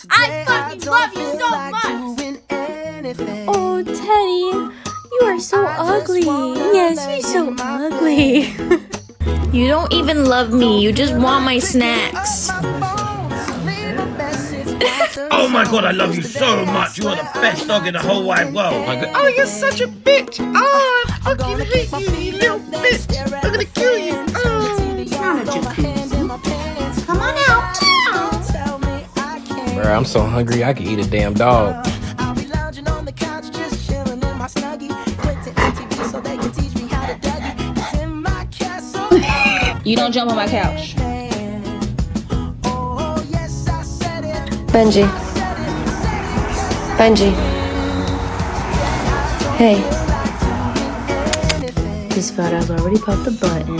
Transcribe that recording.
I fucking love you so much. Oh, Teddy, you are so ugly. Yes, you're so ugly. You don't even love me. You just want my snacks. Oh my god, I love you so much. You are the best dog in the whole wide world. Oh, you're such a bitch. Oh, I'm gonna hate you, you little bitch. I'm gonna kill you. Come on out. Bro, I'm so hungry I could eat a damn dog. You don't jump on my couch. Benji. Benji. Hey. This photo's already popped the button.